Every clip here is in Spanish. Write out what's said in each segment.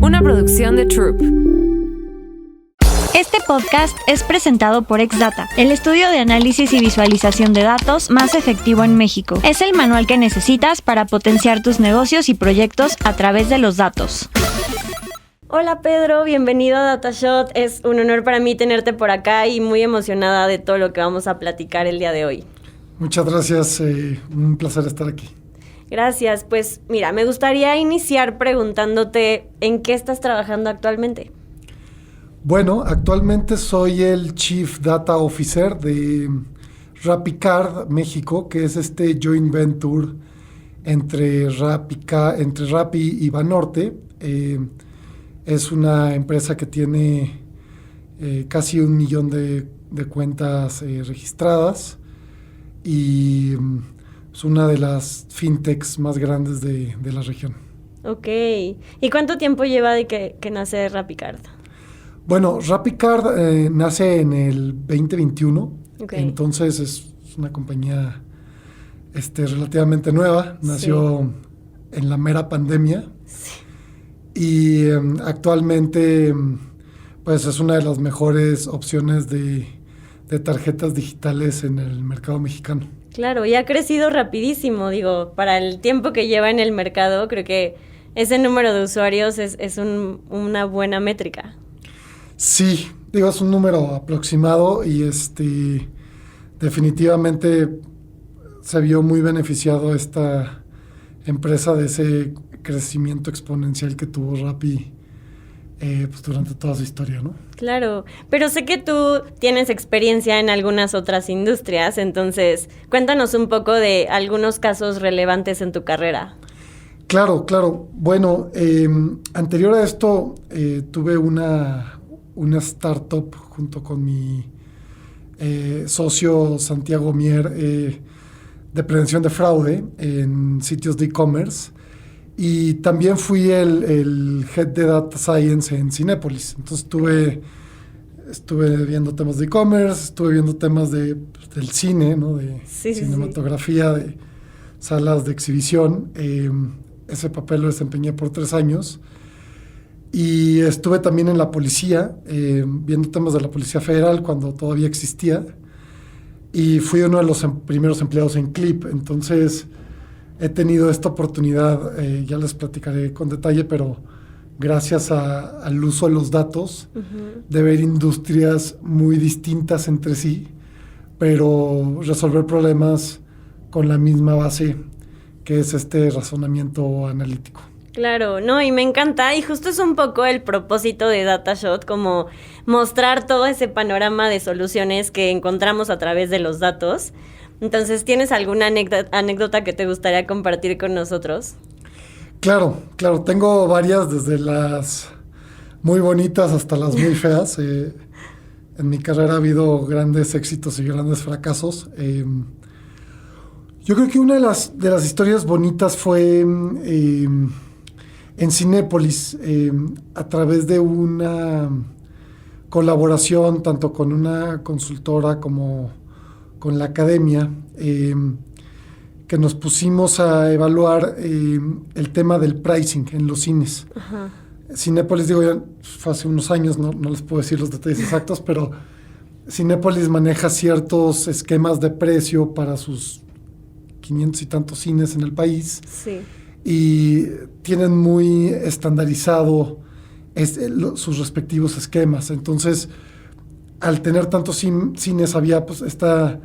una producción de Troop. Este podcast es presentado por Exdata, el estudio de análisis y visualización de datos más efectivo en México. Es el manual que necesitas para potenciar tus negocios y proyectos a través de los datos. Hola Pedro, bienvenido a DataShot. Es un honor para mí tenerte por acá y muy emocionada de todo lo que vamos a platicar el día de hoy. Muchas gracias, un placer estar aquí. Gracias, pues mira, me gustaría iniciar preguntándote ¿en qué estás trabajando actualmente? Bueno, actualmente soy el Chief Data Officer de RappiCard México, que es este joint venture entre Rappi y Banorte. Es una empresa que tiene casi 1 millón de cuentas registradas y es una de las fintechs más grandes de la región. Ok. ¿Y cuánto tiempo lleva de que nace RappiCard? Bueno, RappiCard nace en el 2021, Okay. Entonces es una compañía relativamente nueva, nació en la mera pandemia. Sí. Y actualmente pues es una de las mejores opciones de tarjetas digitales en el mercado mexicano. Claro, y ha crecido rapidísimo, digo, para el tiempo que lleva en el mercado, creo que ese número de usuarios es una buena métrica. Sí, digo, es un número aproximado y definitivamente se vio muy beneficiado esta empresa de ese crecimiento exponencial que tuvo Rappi pues durante toda su historia, ¿no? Claro, pero sé que tú tienes experiencia en algunas otras industrias, entonces cuéntanos un poco de algunos casos relevantes en tu carrera. Claro. Bueno, anterior a esto tuve una startup junto con mi socio Santiago Mier de prevención de fraude en sitios de e-commerce. Y también fui el Head de Data Science en Cinépolis. Entonces estuve viendo temas de e-commerce, estuve viendo temas del cine, ¿no? De cinematografía, de salas de exhibición. Ese papel lo desempeñé por 3 años. Y estuve también en la policía, viendo temas de la Policía Federal cuando todavía existía. Y fui uno de los primeros empleados en Clip. Entonces he tenido esta oportunidad, ya les platicaré con detalle, pero gracias al uso de los datos, de ver industrias muy distintas entre sí, pero resolver problemas con la misma base, que es este razonamiento analítico. Claro, no, y me encanta, y justo es un poco el propósito de DataShot, como mostrar todo ese panorama de soluciones que encontramos a través de los datos. Entonces, ¿tienes alguna anécdota que te gustaría compartir con nosotros? Claro, tengo varias, desde las muy bonitas hasta las muy feas. En mi carrera ha habido grandes éxitos y grandes fracasos. Yo creo que una de las historias bonitas fue en Cinépolis, a través de una colaboración tanto con una consultora como con la academia, que nos pusimos a evaluar el tema del pricing en los cines. Ajá. Cinépolis, digo, ya fue hace unos años, no les puedo decir los detalles exactos, pero Cinépolis maneja ciertos esquemas de precio para sus 500 y tantos cines en el país. Sí. Y tienen muy estandarizado sus respectivos esquemas. Entonces, al tener tantos cines, había pues esta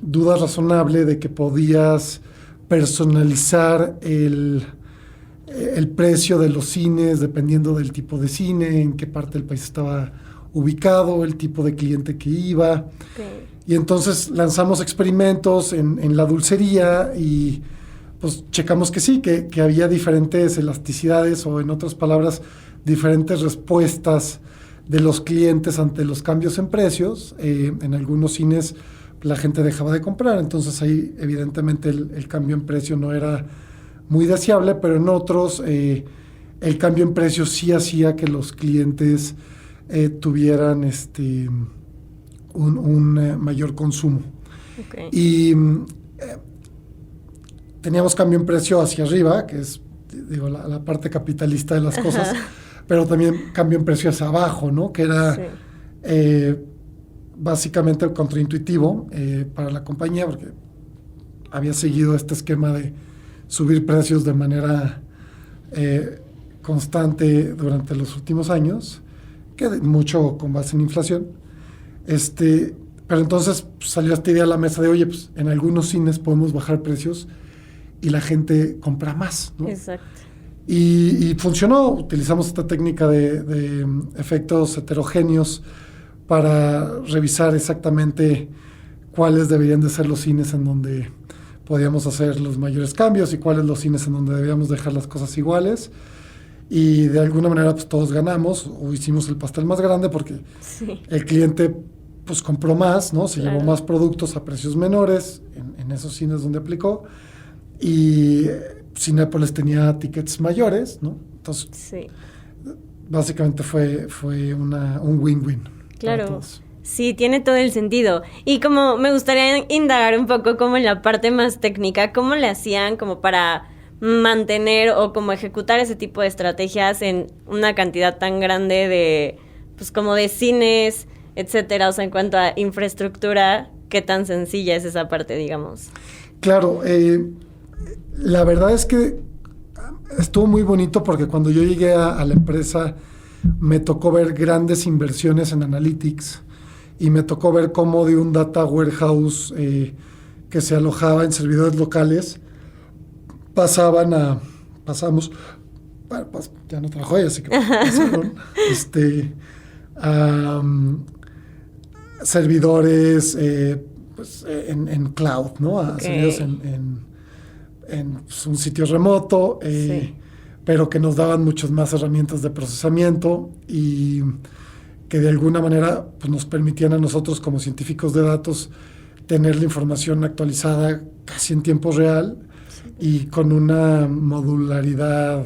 duda razonable de que podías personalizar el precio de los cines dependiendo del tipo de cine, en qué parte del país estaba ubicado, el tipo de cliente que iba. Okay. Y entonces lanzamos experimentos en la dulcería y pues checamos que sí, que había diferentes elasticidades, o en otras palabras, diferentes respuestas de los clientes ante los cambios en precios. En algunos cines la gente dejaba de comprar, entonces ahí evidentemente el cambio en precio no era muy deseable, pero en otros el cambio en precio sí hacía que los clientes tuvieran un mayor consumo. Okay. Y teníamos cambio en precio hacia arriba, que es digo, la parte capitalista de las cosas, pero también cambio en precio hacia abajo, ¿no? Que era básicamente contraintuitivo para la compañía, porque había seguido este esquema de subir precios de manera constante durante los últimos años, que mucho con base en inflación. Pero entonces salió esta idea a la mesa de, oye, pues en algunos cines podemos bajar precios y la gente compra más, ¿no? Exacto. Y funcionó. Utilizamos esta técnica de efectos heterogéneos para revisar exactamente cuáles deberían de ser los cines en donde podíamos hacer los mayores cambios y cuáles los cines en donde debíamos dejar las cosas iguales. Y de alguna manera pues todos ganamos o hicimos el pastel más grande porque el cliente pues compró más, ¿no? Se llevó más productos a precios menores en esos cines donde aplicó, y Cinépolis tenía tickets mayores, ¿no? Entonces, básicamente fue un win-win. Claro. Sí, tiene todo el sentido. Y como me gustaría indagar un poco como en la parte más técnica, ¿cómo le hacían como para mantener o como ejecutar ese tipo de estrategias en una cantidad tan grande de, pues como de cines, etcétera? O sea, en cuanto a infraestructura, ¿qué tan sencilla es esa parte, digamos? Claro, la verdad es que estuvo muy bonito porque cuando yo llegué a la empresa me tocó ver grandes inversiones en Analytics y me tocó ver cómo de un data warehouse que se alojaba en servidores locales pasamos, bueno, pues ya no trabajo ahí, así que pasaron servidores pues, en cloud, ¿no? A servidores en pues, un sitio remoto, pero que nos daban muchas más herramientas de procesamiento y que de alguna manera pues, nos permitían a nosotros como científicos de datos tener la información actualizada casi en tiempo real y con una modularidad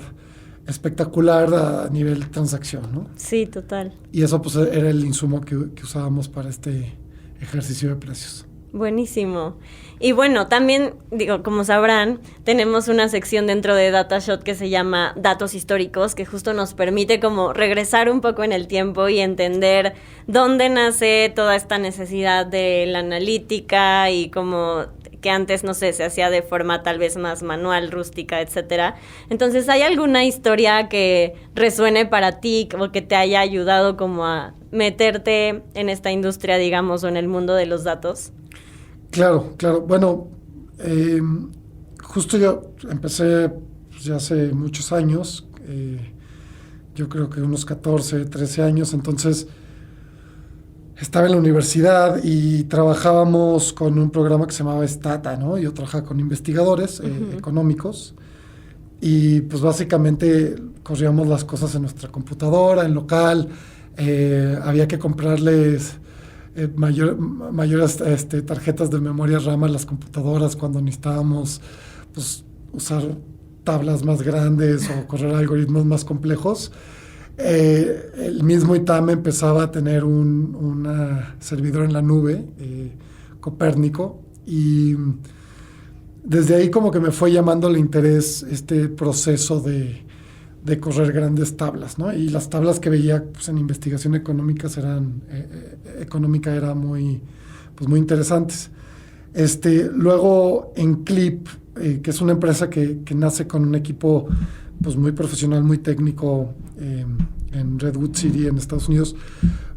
espectacular a nivel de transacción, ¿no? Sí, total. Y eso pues era el insumo que usábamos para este ejercicio de precios. Buenísimo. Y bueno, también, digo, como sabrán, tenemos una sección dentro de DataShot que se llama Datos Históricos, que justo nos permite como regresar un poco en el tiempo y entender dónde nace toda esta necesidad de la analítica y como que antes, no sé, se hacía de forma tal vez más manual, rústica, etcétera. Entonces, ¿hay alguna historia que resuene para ti o que te haya ayudado como a meterte en esta industria, digamos, o en el mundo de los datos? Claro. Bueno, justo yo empecé pues, ya hace muchos años, yo creo que unos 14, 13 años, entonces estaba en la universidad y trabajábamos con un programa que se llamaba Stata, ¿no? Yo trabajaba con investigadores económicos y pues básicamente corríamos las cosas en nuestra computadora, en local, había que comprarles mayores tarjetas de memoria RAM a las computadoras cuando necesitábamos pues, usar tablas más grandes o correr algoritmos más complejos. El mismo ITAM empezaba a tener un servidor en la nube, Copérnico, y desde ahí como que me fue llamando el interés este proceso de correr grandes tablas, ¿no? Y las tablas que veía pues, en investigación económica eran muy interesantes. Luego en Clip, que es una empresa que nace con un equipo pues, muy profesional, muy técnico en Redwood City, en Estados Unidos,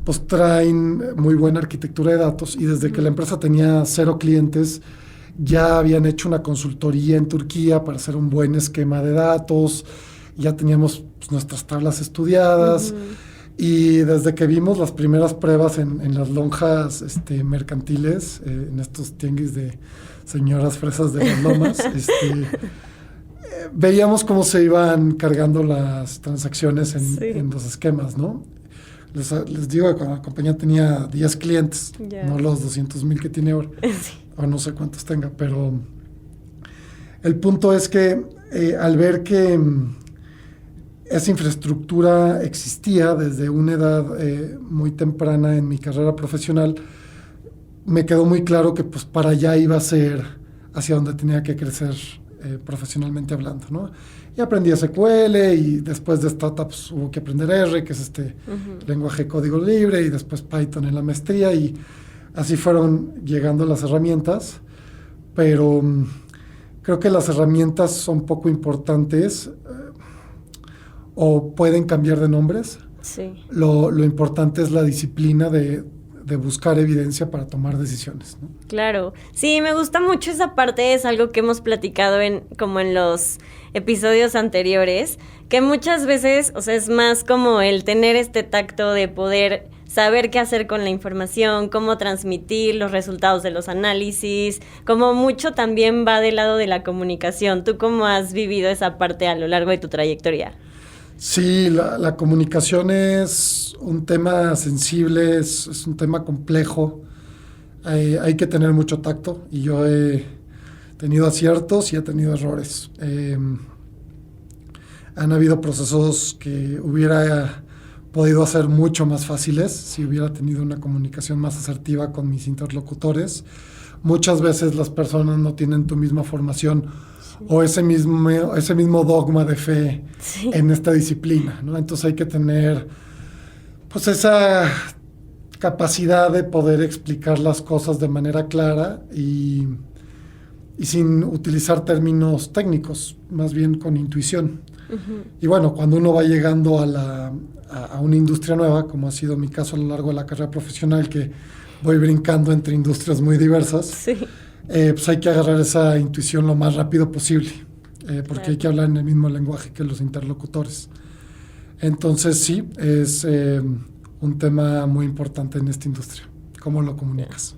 pues traen muy buena arquitectura de datos y desde que la empresa tenía 0 clientes, ya habían hecho una consultoría en Turquía para hacer un buen esquema de datos, ya teníamos pues, nuestras tablas estudiadas y desde que vimos las primeras pruebas en las lonjas mercantiles, en estos tianguis de señoras fresas de las lomas, veíamos cómo se iban cargando las transacciones en los esquemas, ¿no? Les digo que cuando la compañía tenía 10 clientes, no los 200,000 que tiene ahora, o no sé cuántos tenga, pero el punto es que al ver que esa infraestructura existía desde una edad muy temprana en mi carrera profesional, me quedó muy claro que pues para allá iba a ser hacia donde tenía que crecer profesionalmente hablando, ¿no? Y aprendí SQL y después de startups hubo que aprender R, que es lenguaje de código libre, y después Python en la maestría, y así fueron llegando las herramientas, pero creo que las herramientas son poco importantes o pueden cambiar de nombres. Sí. Lo importante es la disciplina de buscar evidencia para tomar decisiones, ¿no? Claro. Sí, me gusta mucho esa parte, es algo que hemos platicado como en los episodios anteriores, que muchas veces, o sea, es más como el tener este tacto de poder saber qué hacer con la información, cómo transmitir los resultados de los análisis, como mucho también va del lado de la comunicación. ¿Tú cómo has vivido esa parte a lo largo de tu trayectoria? Sí, la comunicación es un tema sensible, es un tema complejo. Hay que tener mucho tacto y yo he tenido aciertos y he tenido errores. Han habido procesos que hubiera podido hacer mucho más fáciles si hubiera tenido una comunicación más asertiva con mis interlocutores. Muchas veces las personas no tienen tu misma formación o ese mismo dogma de fe en esta disciplina, ¿no? Entonces hay que tener pues esa capacidad de poder explicar las cosas de manera clara y sin utilizar términos técnicos, más bien con intuición. Uh-huh. Y bueno, cuando uno va llegando a una industria nueva, como ha sido mi caso a lo largo de la carrera profesional, que voy brincando entre industrias muy diversas, sí. Pues hay que agarrar esa intuición lo más rápido posible, porque claro, hay que hablar en el mismo lenguaje que los interlocutores. Entonces sí, es un tema muy importante en esta industria, cómo lo comunicas.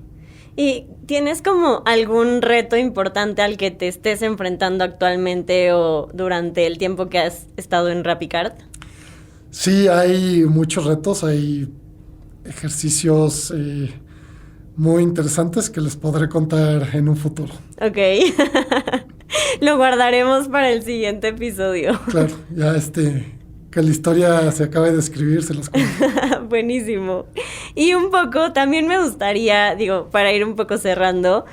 ¿Y tienes como algún reto importante al que te estés enfrentando actualmente o durante el tiempo que has estado en RappiCard? Sí, hay muchos retos, hay ejercicios muy interesantes que les podré contar en un futuro. Ok, lo guardaremos para el siguiente episodio. Claro, ya que la historia se acabe de escribir, se las cuento. Buenísimo. Y un poco, también me gustaría, para ir un poco cerrando,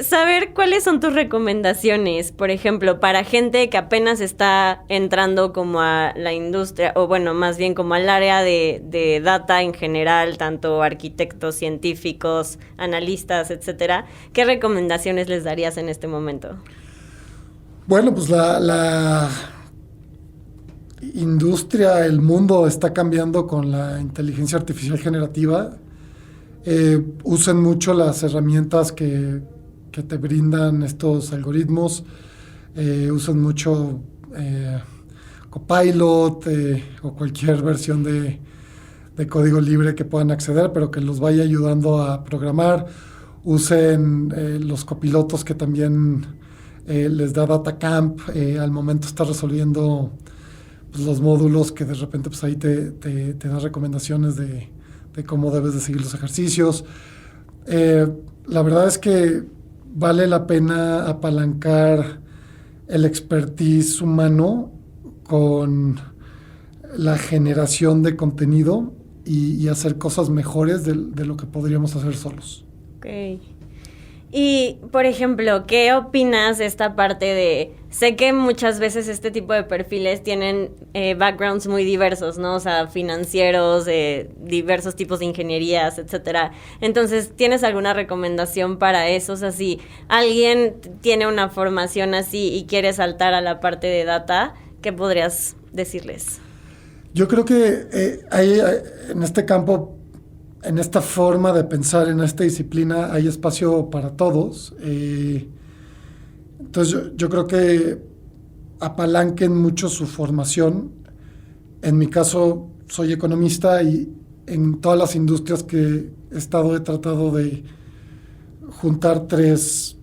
saber cuáles son tus recomendaciones, por ejemplo, para gente que apenas está entrando como a la industria, o bueno, más bien como al área de data en general, tanto arquitectos, científicos, analistas, etcétera. ¿Qué recomendaciones les darías en este momento? Bueno, pues la industria, el mundo está cambiando con la inteligencia artificial generativa. Usen mucho las herramientas que te brindan estos algoritmos. Usan mucho Copilot o cualquier versión de código libre que puedan acceder, pero que los vaya ayudando a programar. Usen los copilotos que también les da DataCamp. Al momento está resolviendo pues, los módulos que de repente pues, ahí te da recomendaciones de cómo debes de seguir los ejercicios. La verdad es que vale la pena apalancar el expertise humano con la generación de contenido y hacer cosas mejores de lo que podríamos hacer solos. Ok. Y, por ejemplo, ¿qué opinas de esta parte de... Sé que muchas veces este tipo de perfiles tienen backgrounds muy diversos, ¿no? O sea, financieros, diversos tipos de ingenierías, etcétera. Entonces, ¿tienes alguna recomendación para eso? O sea, si alguien tiene una formación así y quiere saltar a la parte de data, ¿qué podrías decirles? Yo creo que hay en este campo... En esta forma de pensar, en esta disciplina, hay espacio para todos. Entonces, yo creo que apalanquen mucho su formación. En mi caso, soy economista y en todas las industrias que he estado he tratado de juntar 3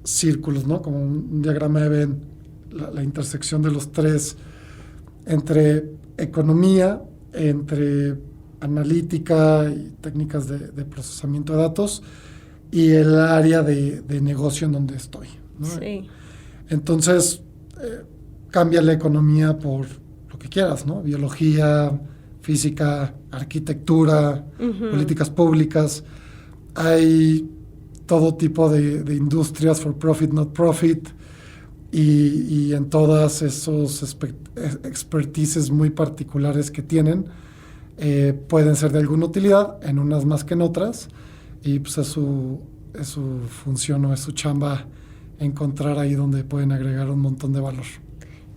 círculos, ¿no? Como un diagrama de Venn, la intersección de los 3 entre economía, entre analítica y técnicas de procesamiento de datos y el área de negocio en donde estoy, ¿no? Sí. Entonces, cambia la economía por lo que quieras, ¿no? Biología, física, arquitectura, uh-huh, políticas públicas. Hay todo tipo de industrias for profit, not profit. y en todas esos expertises muy particulares que tienen, pueden ser de alguna utilidad, en unas más que en otras, y pues es su función o es su chamba encontrar ahí donde pueden agregar un montón de valor.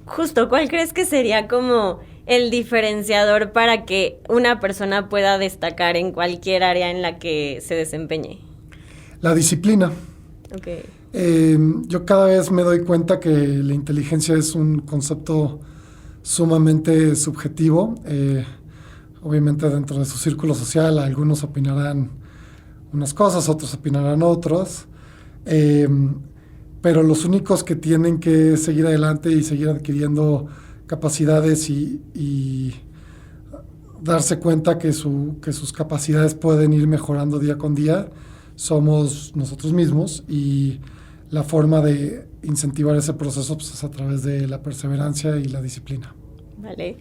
Justo, ¿cuál crees que sería como el diferenciador para que una persona pueda destacar en cualquier área en la que se desempeñe? La disciplina. Okay. Yo cada vez me doy cuenta que la inteligencia es un concepto sumamente subjetivo. Obviamente dentro de su círculo social algunos opinarán unas cosas, otros opinarán otras. Pero los únicos que tienen que seguir adelante y seguir adquiriendo capacidades y darse cuenta que sus capacidades pueden ir mejorando día con día somos nosotros mismos, y la forma de incentivar ese proceso pues, es a través de la perseverancia y la disciplina. Vale.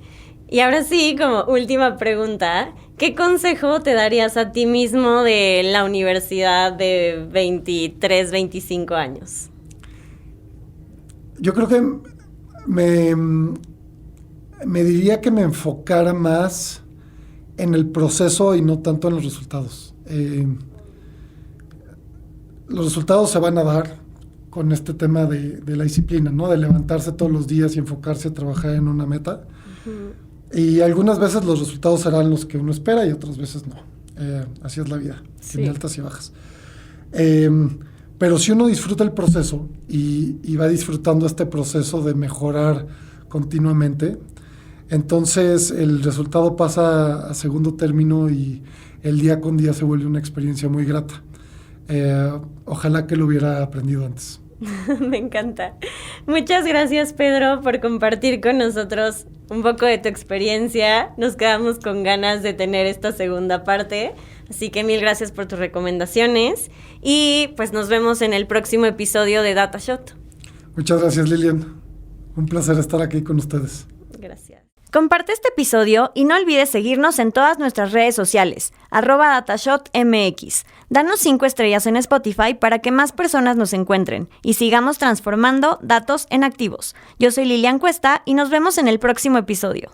Y ahora sí, como última pregunta, ¿qué consejo te darías a ti mismo de la universidad de 23, 25 años? Yo creo que me diría que me enfocara más en el proceso y no tanto en los resultados. Los resultados se van a dar con este tema de la disciplina, ¿no? De levantarse todos los días y enfocarse a trabajar en una meta. Uh-huh. Y algunas veces los resultados serán los que uno espera y otras veces no. Así es la vida, sí. Tiene altas y bajas. Pero si uno disfruta el proceso y va disfrutando este proceso de mejorar continuamente, entonces el resultado pasa a segundo término y el día con día se vuelve una experiencia muy grata. Ojalá que lo hubiera aprendido antes. Me encanta. Muchas gracias, Pedro, por compartir con nosotros un poco de tu experiencia. Nos quedamos con ganas de tener esta segunda parte. Así que mil gracias por tus recomendaciones. Y pues nos vemos en el próximo episodio de DataShot. Muchas gracias, Lilian. Un placer estar aquí con ustedes. Gracias. Comparte este episodio y no olvides seguirnos en todas nuestras redes sociales, @DataShotMX. Danos 5 estrellas en Spotify para que más personas nos encuentren y sigamos transformando datos en activos. Yo soy Lilian Cuesta y nos vemos en el próximo episodio.